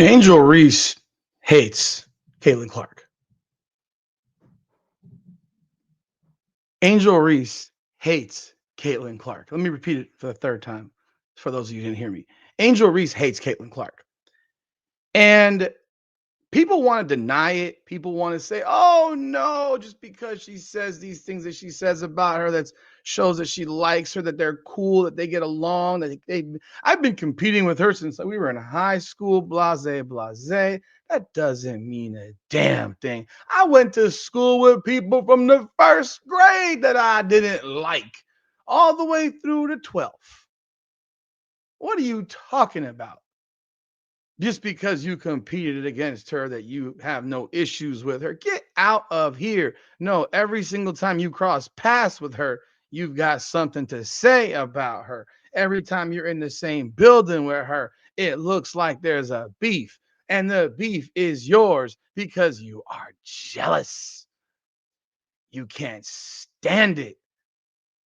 Angel Reese hates Caitlin Clark. Angel Reese hates Caitlin Clark. Let me repeat it for the third time for those of you who didn't hear me. Angel Reese hates Caitlin Clark. And people want to deny it. People want to say, oh no, just because she says these things that she says about her that shows that she likes her, that they're cool, that they get along, I've been competing with her since we were in high school, blase, blase. That doesn't mean a damn thing. I went to school with people from the first grade that I didn't like all the way through the 12th. What are you talking about? Just because you competed against her that you have no issues with her. Get out of here. No, every single time you cross paths with her, you've got something to say about her. Every time you're in the same building with her, it looks like there's a beef, and the beef is yours because you are jealous. You can't stand it.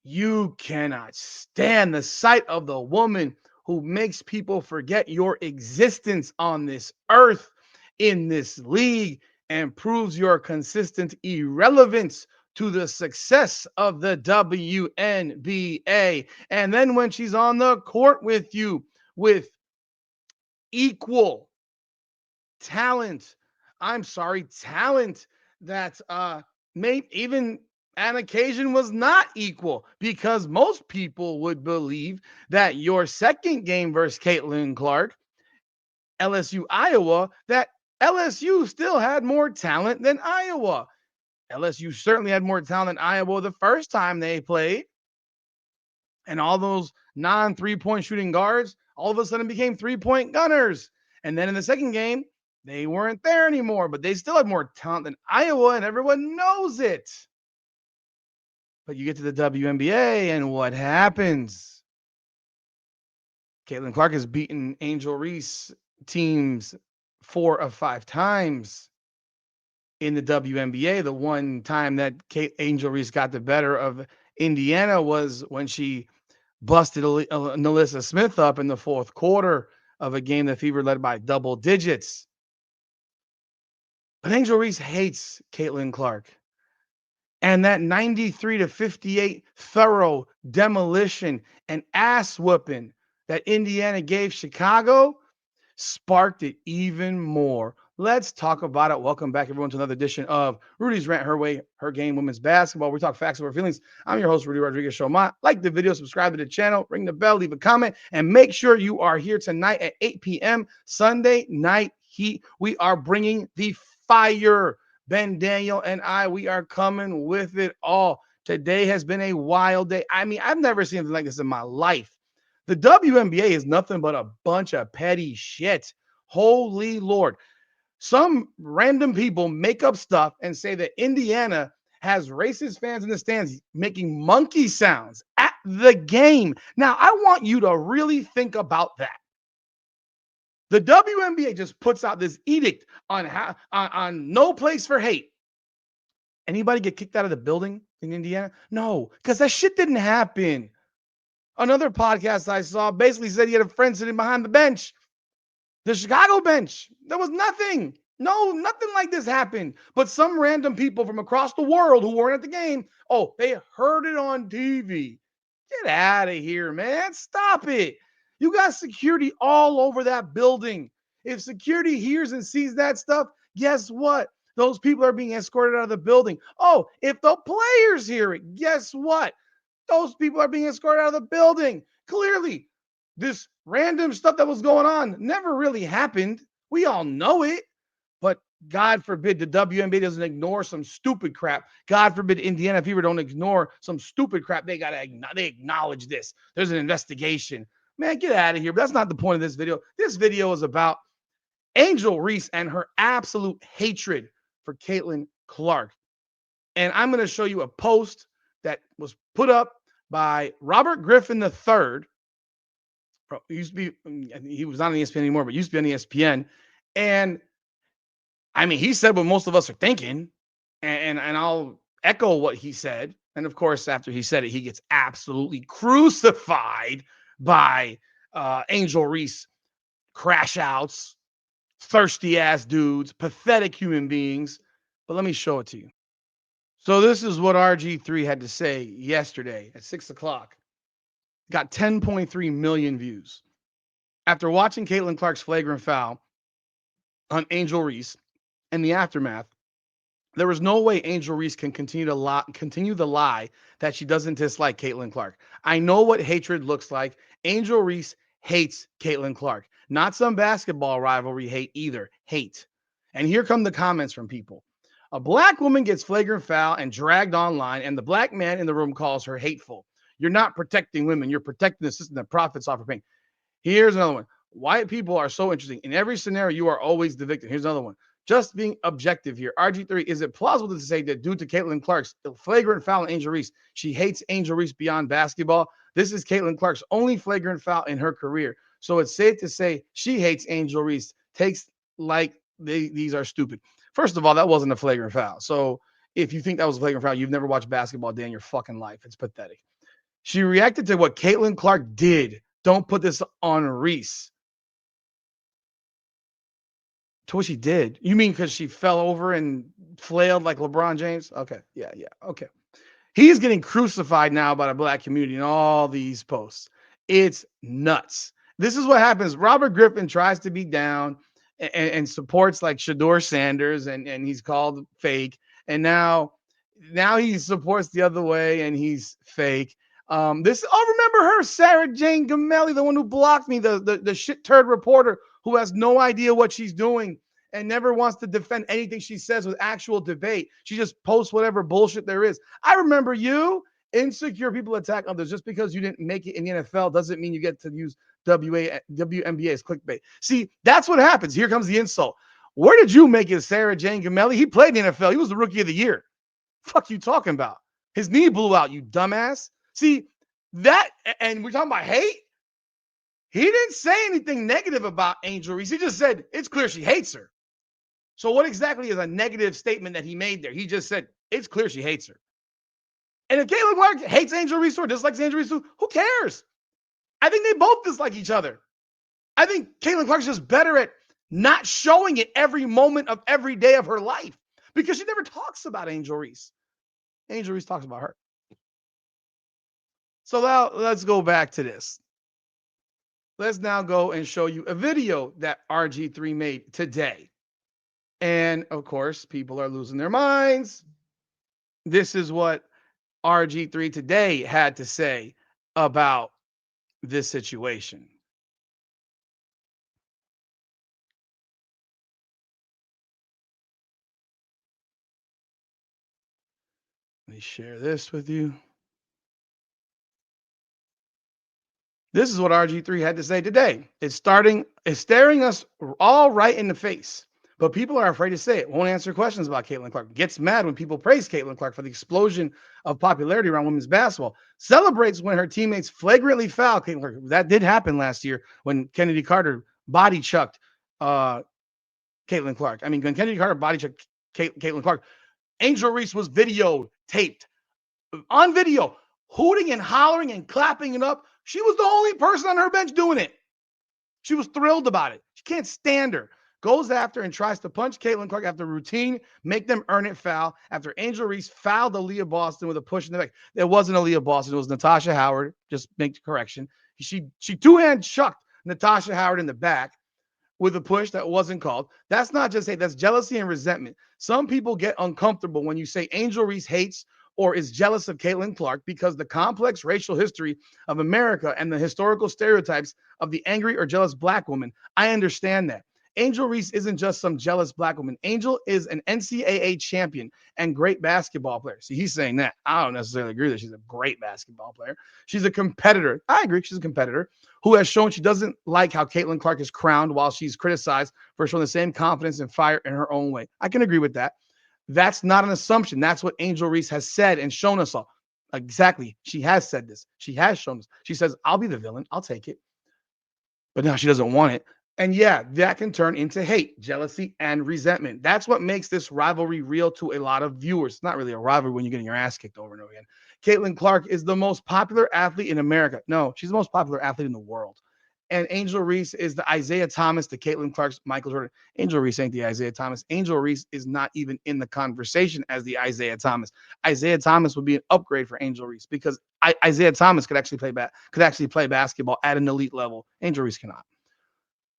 You cannot stand the sight of the woman who makes people forget your existence on this earth, in this league, and proves your consistent irrelevance to the success of the WNBA. And then when she's on the court with you with equal talent, talent that may even an occasion was not equal, because most people would believe that your second game versus Caitlin Clark, LSU Iowa, that LSU still had more talent than Iowa. LSU certainly had more talent than Iowa the first time they played. And all those non 3-point shooting guards all of a sudden became 3-point gunners. And then in the second game, they weren't there anymore, but they still had more talent than Iowa, and everyone knows it. But you get to the WNBA, and what happens? Caitlin Clark has beaten Angel Reese teams 4 of 5 times in the WNBA. The one time that Angel Reese got the better of Indiana was when she busted Nalissa Smith up in the fourth quarter of a game that Fever led by double digits. But Angel Reese hates Caitlin Clark. And that 93-58 thorough demolition and ass whooping that Indiana gave Chicago sparked it even more. Let's talk about it. Welcome back, everyone, to another edition of Rudy's Rant Her Way, Her Game Women's Basketball. We talk facts over feelings. I'm your host, Rudy Rodriguez Show. Like the video, subscribe to the channel, ring the bell, leave a comment, and make sure you are here tonight at 8 p.m. Sunday Night Heat. We are bringing the fire. Ben Daniel and we are coming with it all. Today has been a wild day. I mean, I've never seen anything like this in my life. The WNBA is nothing but a bunch of petty shit. Holy Lord. Some random people make up stuff and say that Indiana has racist fans in the stands making monkey sounds at the game. Now, I want you to really think about that. The WNBA just puts out this edict on no place for hate. Anybody get kicked out of the building in Indiana? No, because that shit didn't happen. Another podcast I saw basically said he had a friend sitting behind the bench, the Chicago bench. There was nothing. No, nothing like this happened. But some random people from across the world who weren't at the game, oh, they heard it on TV. Get out of here, man. Stop it. You got security all over that building. If security hears and sees that stuff, guess what? Those people are being escorted out of the building. Oh, if the players hear it, guess what? Those people are being escorted out of the building. Clearly, this random stuff that was going on never really happened. We all know it. But God forbid the WNBA doesn't ignore some stupid crap. God forbid Indiana Fever don't ignore some stupid crap. They acknowledge this. There's an investigation. Man, get out of here. But that's not the point of this video. This video is about Angel Reese and her absolute hatred for Caitlin Clark. And I'm going to show you a post that was put up by Robert Griffin III. He was not on ESPN anymore, but used to be on ESPN. And I mean, he said what most of us are thinking, and I'll echo what he said. And of course, after he said it, he gets absolutely crucified by Angel Reese crash outs, thirsty ass dudes, pathetic human beings. But let me show it to you. So this is what RG3 had to say yesterday at 6 o'clock. Got 10.3 million views. After watching Caitlin Clark's flagrant foul on Angel Reese and the aftermath, there was no way Angel Reese can continue the lie that she doesn't dislike Caitlin Clark. I know what hatred looks like. Angel Reese hates Caitlin Clark. Not some basketball rivalry hate either. Hate. And here come the comments from people. A black woman gets flagrant foul and dragged online, and the black man in the room calls her hateful. You're not protecting women. You're protecting the system that profits off of pain. Here's another one. White people are so interesting. In every scenario, you are always the victim. Here's another one. Just being objective here. RG3, is it plausible to say that due to Caitlin Clark's flagrant foul on Angel Reese, she hates Angel Reese beyond basketball? This is Caitlin Clark's only flagrant foul in her career. So it's safe to say she hates Angel Reese. Takes like these are stupid. First of all, that wasn't a flagrant foul. So if you think that was a flagrant foul, you've never watched basketball a day in your fucking life. It's pathetic. She reacted to what Caitlin Clark did. Don't put this on Reese. To what she did. You mean because she fell over and flailed like LeBron James? Okay. Yeah. Okay. He's getting crucified now by the black community in all these posts. It's nuts. This is what happens. Robert Griffin tries to be down and supports like Shador Sanders, and he's called fake. And now he supports the other way and he's fake. Remember her, Sarah Jane Gamelli, the one who blocked me, the shit turd reporter who has no idea what she's doing and never wants to defend anything she says with actual debate. She just posts whatever bullshit there is. I remember you. Insecure people attack others. Just because you didn't make it in the NFL doesn't mean you get to use WNBA as clickbait. See, that's what happens. Here comes the insult. Where did you make it, Sarah Jane Gamelli? He played in the NFL. He was the rookie of the year. Fuck you talking about? His knee blew out, you dumbass. See, that, and we're talking about hate. He didn't say anything negative about Angel Reese. He just said it's clear she hates her. So what exactly is a negative statement that he made there? He just said it's clear she hates her. And if Caitlin Clark hates Angel Reese or dislikes Angel Reese, who cares? I think they both dislike each other. I think Caitlin Clark's just better at not showing it every moment of every day of her life because she never talks about Angel Reese. Angel Reese talks about her. So now let's go back to this. Let's now go and show you a video that RG3 made today. And of course, people are losing their minds. This is what RG3 today had to say about this situation. Let me share this with you. This is what RG3 had to say today. It's staring us all right in the face. But people are afraid to say it, won't answer questions about Caitlin Clark, gets mad when people praise Caitlin Clark for the explosion of popularity around women's basketball, celebrates when her teammates flagrantly foul Caitlin Clark. That did happen last year when Kennedy Carter body chucked Caitlin Clark. I mean, when Kennedy Carter body chucked Caitlin Clark, Angel Reese was videotaped on video, hooting and hollering and clapping it up. She was the only person on her bench doing it. She was thrilled about it. She can't stand her. Goes after and tries to punch Caitlin Clark after routine, make them earn it foul. After Angel Reese fouled Aaliyah Boston with a push in the back. It wasn't Aaliyah Boston. It was Natasha Howard. Just make the correction. She two-hand chucked Natasha Howard in the back with a push that wasn't called. That's not just hate. That's jealousy and resentment. Some people get uncomfortable when you say Angel Reese hates or is jealous of Caitlin Clark because the complex racial history of America and the historical stereotypes of the angry or jealous black woman. I understand that. Angel Reese isn't just some jealous black woman. Angel is an NCAA champion and great basketball player. See, he's saying that. I don't necessarily agree that she's a great basketball player. She's a competitor. I agree. She's a competitor who has shown she doesn't like how Caitlin Clark is crowned while she's criticized for showing the same confidence and fire in her own way. I can agree with that. That's not an assumption. That's what Angel Reese has said and shown us all. Exactly. She has said this. She has shown us. She says, I'll be the villain. I'll take it. But now she doesn't want it. And yeah, that can turn into hate, jealousy, and resentment. That's what makes this rivalry real to a lot of viewers. It's not really a rivalry when you're getting your ass kicked over and over again. Caitlin Clark is the most popular athlete in America. No, she's the most popular athlete in the world. And Angel Reese is the Isaiah Thomas, the Caitlin Clark's Michael Jordan. Angel Reese ain't the Isaiah Thomas. Angel Reese is not even in the conversation as the Isaiah Thomas. Isaiah Thomas would be an upgrade for Angel Reese because Isaiah Thomas could actually play basketball at an elite level. Angel Reese cannot.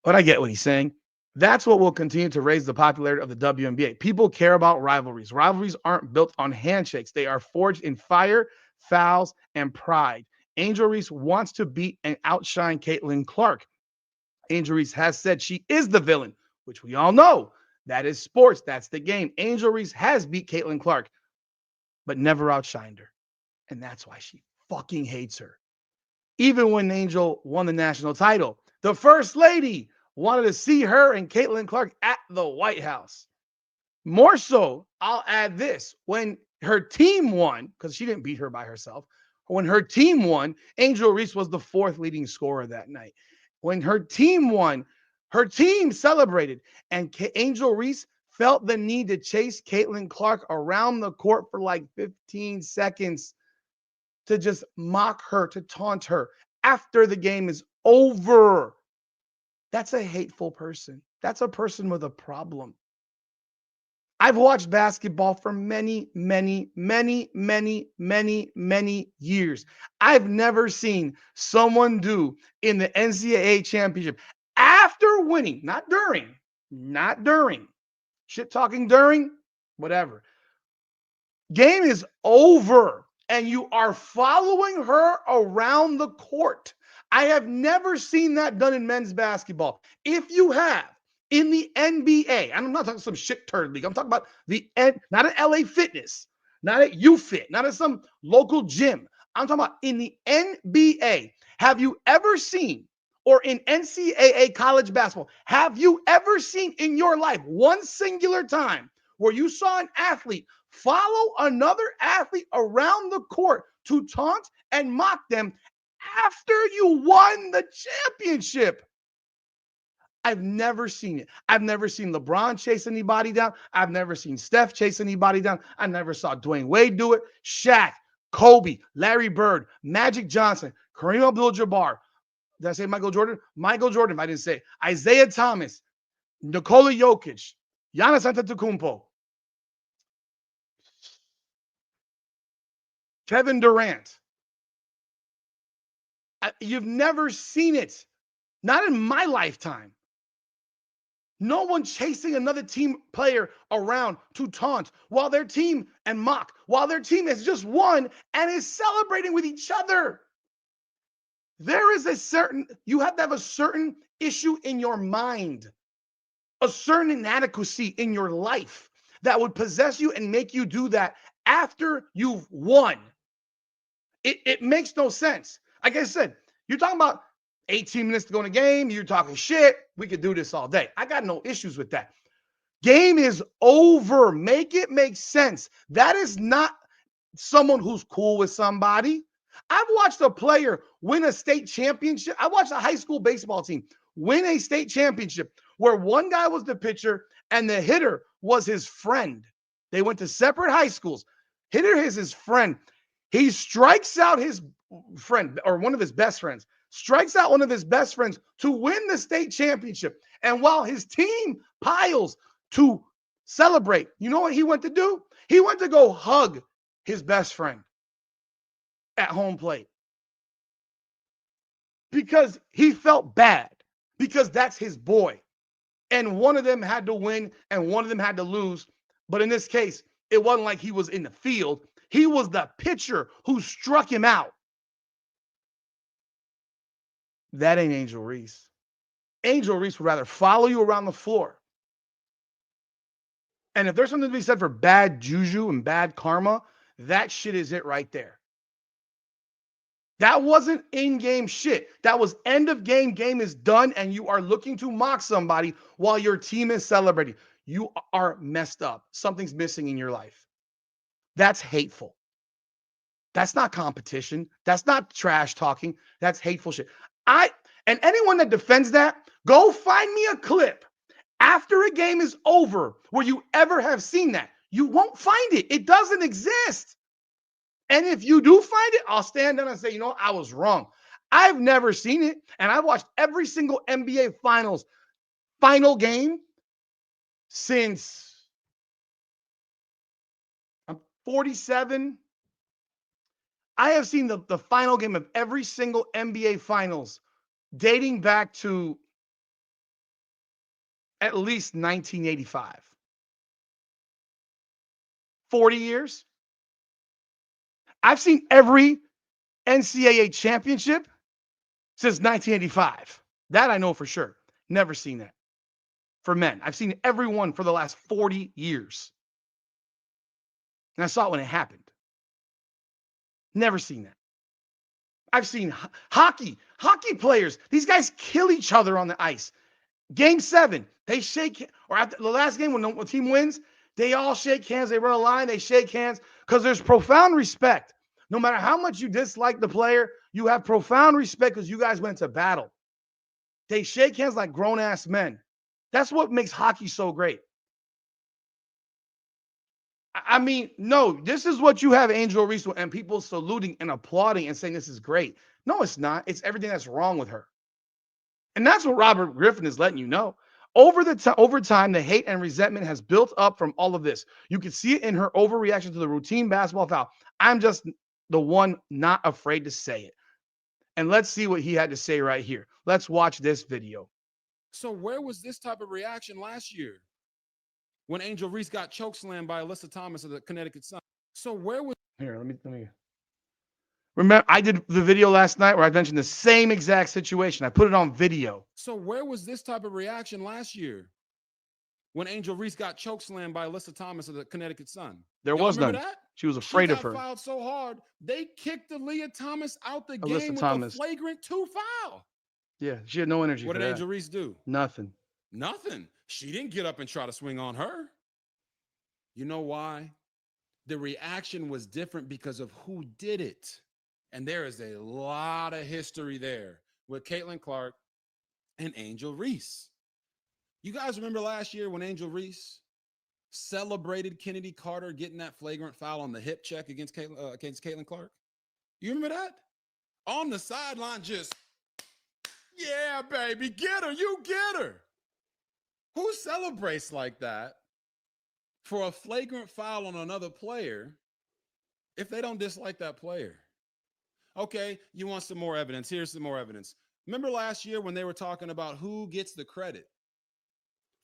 But I get what he's saying. That's what will continue to raise the popularity of the WNBA. People care about rivalries. Rivalries aren't built on handshakes. They are forged in fire, fouls, and pride. Angel Reese wants to beat and outshine Caitlin Clark. Angel Reese has said she is the villain, which we all know. That is sports. That's the game. Angel Reese has beat Caitlin Clark, but never outshined her. And that's why she fucking hates her. Even when Angel won the national title, the first lady wanted to see her and Caitlin Clark at the White House. More so, I'll add this. When her team won, because she didn't beat her by herself, when her team won, Angel Reese was the fourth leading scorer that night. When her team won, her team celebrated, and Angel Reese felt the need to chase Caitlin Clark around the court for like 15 seconds to just mock her, to taunt her after the game is over. That's a hateful person. That's a person with a problem. I've watched basketball for many, many, many, many, many, many years. I've never seen someone do in the NCAA championship after winning, not during, shit talking during, whatever. Game is over, and you are following her around the court. I have never seen that done in men's basketball. If you have, in the NBA, I'm not talking some shit turd league. I'm talking about not at LA Fitness, not at UFit, not at some local gym. I'm talking about in the NBA. Have you ever seen, or in NCAA college basketball, have you ever seen in your life one singular time where you saw an athlete follow another athlete around the court to taunt and mock them after you won the championship? I've never seen it. I've never seen LeBron chase anybody down. I've never seen Steph chase anybody down. I never saw Dwayne Wade do it. Shaq, Kobe, Larry Bird, Magic Johnson, Kareem Abdul-Jabbar. Did I say Michael Jordan? Michael Jordan, if I didn't say it. Isaiah Thomas, Nikola Jokic, Giannis Antetokounmpo, Kevin Durant. You've never seen it. Not in my lifetime. No one chasing another team player around to taunt while their team and mock, while their team has just won and is celebrating with each other. You have to have a certain issue in your mind, a certain inadequacy in your life that would possess you and make you do that after you've won. It makes no sense. Like I said, you're talking about 18 minutes to go in a game. You're talking shit. We could do this all day. I got no issues with that. Game is over. Make it make sense. That is not someone who's cool with somebody. I've watched a player win a state championship. I watched a high school baseball team win a state championship where one guy was the pitcher and the hitter was his friend. They went to separate high schools. Hitter is his friend. He strikes out his friend, or one of his best friends, strikes out one of his best friends to win the state championship. And while his team piles to celebrate, you know what he went to do? He went to go hug his best friend at home plate because he felt bad, because that's his boy. And one of them had to win and one of them had to lose. But in this case, it wasn't like he was in the field. He was the pitcher who struck him out. That ain't Angel Reese. Angel Reese would rather follow you around the floor. And if there's something to be said for bad juju and bad karma, that shit is it right there. That wasn't in-game shit. That was end of game. Game is done, and you are looking to mock somebody while your team is celebrating. You are messed up. Something's missing in your life. That's hateful. That's not competition. That's not trash talking. That's hateful shit. And anyone that defends that, go find me a clip after a game is over where you ever have seen that. You won't find it. It doesn't exist. And if you do find it, I'll stand down and say, you know, I was wrong. I've never seen it, and I've watched every single NBA Finals final game since I'm 47. I have seen the final game of every single NBA Finals dating back to at least 1985. 40 years. I've seen every NCAA championship since 1985. That I know for sure. Never seen that for men. I've seen every one for the last 40 years. And I saw it when it happened. Never seen that. I've seen hockey players. These guys kill each other on the ice. Game 7, they shake, or after the last game when the team wins, they all shake hands. They run a line, they shake hands because there's profound respect. No matter how much you dislike the player, you have profound respect because you guys went to battle. They shake hands like grown ass men. That's what makes hockey so great. I mean, no, this is what you have Angel Reese and people saluting and applauding and saying this is great. No, it's not. It's everything that's wrong with her. And that's what Robert Griffin is letting you know. Over time, the hate and resentment has built up from all of this. You can see it in her overreaction to the routine basketball foul. I'm just the one not afraid to say it. And let's see what he had to say right here. Let's watch this video. So where was this type of reaction last year when Angel Reese got chokeslammed by Alyssa Thomas of the Connecticut Sun? So where was Here, let me remember, I did the video last night where I mentioned the same exact situation. I put it on video. So where was this type of reaction last year when Angel Reese got chokeslammed by Alyssa Thomas of the Connecticut Sun? There was none. That? She was afraid of her. She got fouled so hard, they kicked Aaliyah Thomas out the game with a flagrant 2 foul. Yeah, she had no energy. What did Angel Reese do? Nothing. Nothing. She didn't get up and try to swing on her. You know why? The reaction was different because of who did it. And there is a lot of history there with Caitlin Clark and Angel Reese. You guys remember last year when Angel Reese celebrated Kennedy Carter getting that flagrant foul on the hip check against Caitlin Clark? You remember that? On the sideline, just, yeah, baby, get her, you get her. Who celebrates like that for a flagrant foul on another player if they don't dislike that player? Okay, you want some more evidence. Here's some more evidence. Remember last year when they were talking about who gets the credit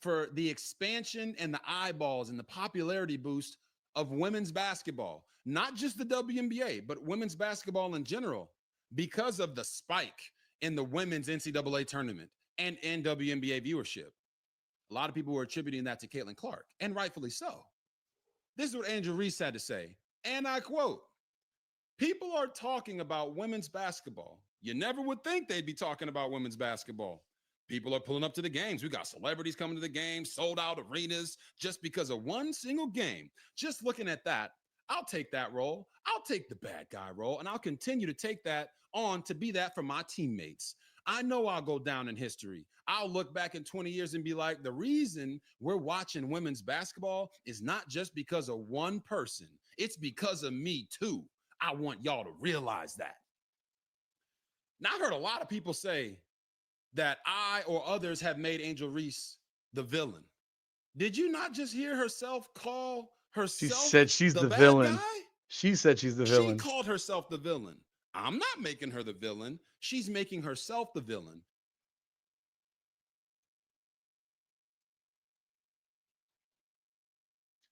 for the expansion and the eyeballs and the popularity boost of women's basketball, not just the WNBA, but women's basketball in general, because of the spike in the women's NCAA tournament and WNBA viewership. A lot of people were attributing that to Caitlin Clark, and rightfully so. This is what Angel Reese had to say, and I quote, "People are talking about women's basketball. You never would think they'd be talking about women's basketball. People are pulling up to the games. We got celebrities coming to the games, sold out arenas just because of one single game. Just looking at that, I'll take that role. I'll take the bad guy role, and I'll continue to take that on to be that for my teammates. I know I'll go down in history. I'll look back in 20 years and be like, the reason we're watching women's basketball is not just because of one person. It's because of me too. I want y'all to realize that." Now, I've heard a lot of people say that I or others have made Angel Reese the villain. Did you not just hear herself call herself? She said she's the villain. Guy? She said she's the villain. She called herself the villain. I'm not making her the villain. She's making herself the villain.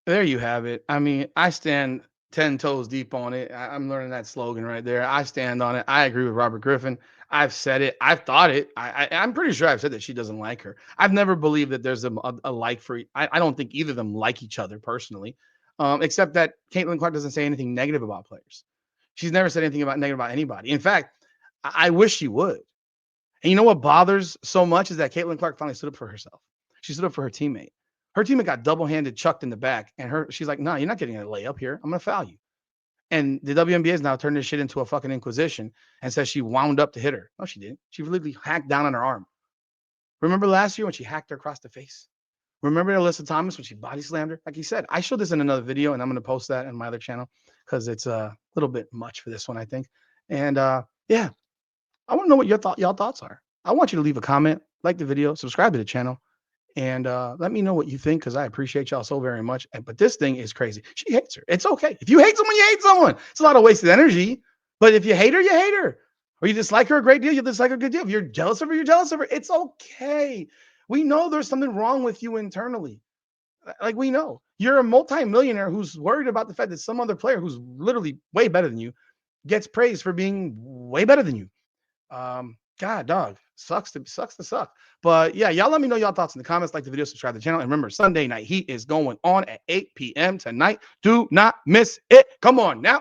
There you have it. I mean, I stand 10 toes deep on it. I'm learning that slogan right there. I stand on it. I agree with Robert Griffin. I've said it. I've thought it. I'm pretty sure I've said that she doesn't like her. I've never believed that there's a like for. I don't think either of them like each other personally, except that Caitlin Clark doesn't say anything negative about players. She's never said anything negative about anybody. In fact, I wish she would. And you know what bothers so much is that Caitlin Clark finally stood up for herself. She stood up for her teammate. Her teammate got double-handed, chucked in the back, and she's like, "No, you're not getting a layup here. I'm gonna foul you." And the WNBA has now turned this shit into a fucking inquisition and says she wound up to hit her. No, she didn't. She literally hacked down on her arm. Remember last year when she hacked her across the face? Remember Alyssa Thomas when she body slammed her? Like he said, I showed this in another video, and I'm gonna post that on my other channel because it's a little bit much for this one, I think. And yeah, I want to know what y'all thoughts are. I want you to leave a comment, like the video, subscribe to the channel, and let me know what you think because I appreciate y'all so very much. But this thing is crazy. She hates her. It's okay. If you hate someone, you hate someone. It's a lot of wasted energy. But if you hate her, you hate her. Or you dislike her a great deal, you dislike her a good deal. If you're jealous of her, you're jealous of her. It's okay. We know there's something wrong with you internally. Like we know. You're a multimillionaire who's worried about the fact that some other player who's literally way better than you gets praised for being way better than you. God, dog, sucks to suck. But yeah, y'all let me know y'all thoughts in the comments, like the video, subscribe to the channel, and remember, Sunday Night Heat is going on at 8 p.m. tonight. Do not miss it. Come on now.